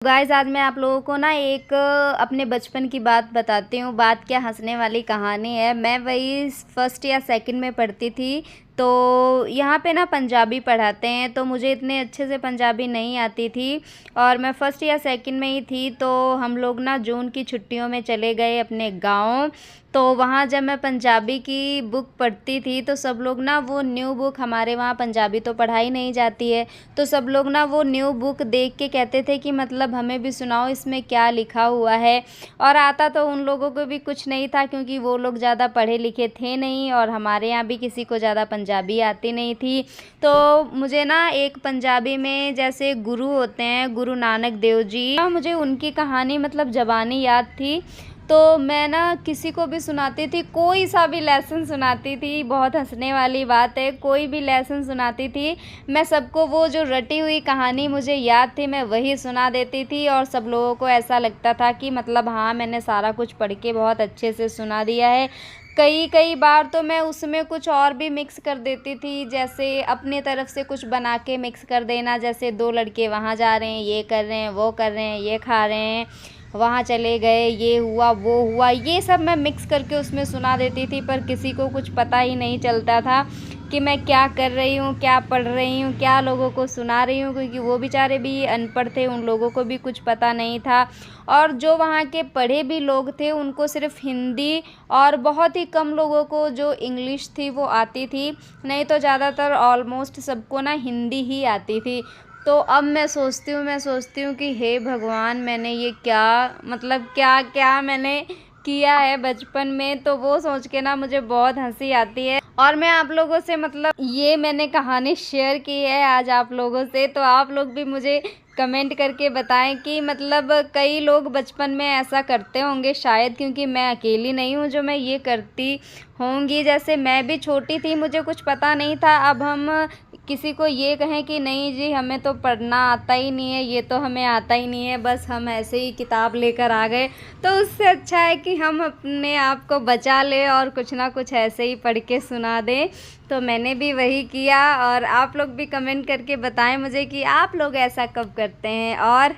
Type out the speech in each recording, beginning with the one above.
तो गाइज़ आज मैं आप लोगों को ना एक अपने बचपन की बात बताती हूँ। बात क्या, हँसने वाली कहानी है। मैं वही फर्स्ट या सेकंड में पढ़ती थी। तो यहाँ पे ना पंजाबी पढ़ाते हैं, तो मुझे इतने अच्छे से पंजाबी नहीं आती थी और मैं फर्स्ट या सेकंड में ही थी। तो हम लोग ना जून की छुट्टियों में चले गए अपने गाँव। तो वहाँ जब मैं पंजाबी की बुक पढ़ती थी तो सब लोग ना वो न्यू बुक, हमारे वहाँ पंजाबी तो पढ़ाई नहीं जाती है, तो सब लोग ना वो न्यू बुक देख के कहते थे कि मतलब हमें भी सुनाओ इसमें क्या लिखा हुआ है। और आता तो उन लोगों को भी कुछ नहीं था क्योंकि वो लोग ज़्यादा पढ़े लिखे थे नहीं और हमारे यहाँ भी किसी को ज़्यादा पंजाबी आती नहीं थी। तो मुझे ना एक पंजाबी में जैसे गुरु होते हैं, गुरु नानक देव जी, मुझे उनकी कहानी मतलब ज़बानी याद थी। तो मैं ना किसी को भी सुनाती थी, कोई सा भी लेसन सुनाती थी। बहुत हंसने वाली बात है, कोई भी लेसन सुनाती थी, मैं सबको वो जो रटी हुई कहानी मुझे याद थी मैं वही सुना देती थी। और सब लोगों को ऐसा लगता था कि मतलब हाँ, मैंने सारा कुछ पढ़ के बहुत अच्छे से सुना दिया है। कई कई बार तो मैं उसमें कुछ और भी मिक्स कर देती थी, जैसे अपने तरफ से कुछ बना के मिक्स कर देना, जैसे दो लड़के वहाँ जा रहे हैं, ये कर रहे हैं, वो कर रहे हैं, ये खा रहे हैं, वहाँ चले गए, ये हुआ वो हुआ, ये सब मैं मिक्स करके उसमें सुना देती थी। पर किसी को कुछ पता ही नहीं चलता था कि मैं क्या कर रही हूँ, क्या पढ़ रही हूँ, क्या लोगों को सुना रही हूँ, क्योंकि वो बेचारे भी अनपढ़ थे, उन लोगों को भी कुछ पता नहीं था। और जो वहाँ के पढ़े भी लोग थे उनको सिर्फ हिंदी और बहुत ही कम लोगों को जो इंग्लिश थी वो आती थी, नहीं तो ज़्यादातर ऑलमोस्ट सबको ना हिंदी ही आती थी। तो अब मैं सोचती हूँ कि हे भगवान, मैंने ये क्या मतलब क्या क्या मैंने किया है बचपन में। तो वो सोच के ना मुझे बहुत हंसी आती है और मैं आप लोगों से मतलब ये मैंने कहानी शेयर की है आज आप लोगों से। तो आप लोग भी मुझे कमेंट करके बताएं कि मतलब कई लोग बचपन में ऐसा करते होंगे शायद, क्योंकि मैं अकेली नहीं हूँ जो मैं ये करती होंगी। जैसे मैं भी छोटी थी, मुझे कुछ पता नहीं था। अब हम किसी को ये कहें कि नहीं जी हमें तो पढ़ना आता ही नहीं है, ये तो हमें आता ही नहीं है, बस हम ऐसे ही किताब लेकर आ गए, तो उससे अच्छा है कि हम अपने आप को बचा लें और कुछ ना कुछ ऐसे ही पढ़ के सुना दें। तो मैंने भी वही किया और आप लोग भी कमेंट करके बताएं मुझे कि आप लोग ऐसा कब करते हैं। और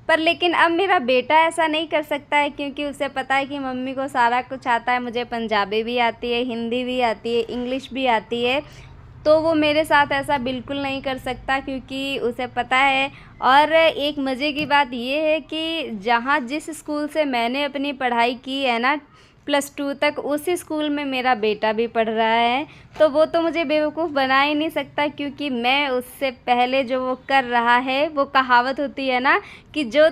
पर लेकिन अब मेरा बेटा ऐसा नहीं कर सकता है क्योंकि उसे पता है कि मम्मी को सारा कुछ आता है। मुझे पंजाबी भी आती है, हिंदी भी आती है, इंग्लिश भी आती है, तो वो मेरे साथ ऐसा बिल्कुल नहीं कर सकता क्योंकि उसे पता है। और एक मज़े की बात ये है कि जहाँ जिस स्कूल से मैंने अपनी पढ़ाई की है ना +2 तक, उसी स्कूल में मेरा बेटा भी पढ़ रहा है। तो वो तो मुझे बेवकूफ़ बना ही नहीं सकता क्योंकि मैं उससे पहले जो वो कर रहा है, वो कहावत होती है ना कि जो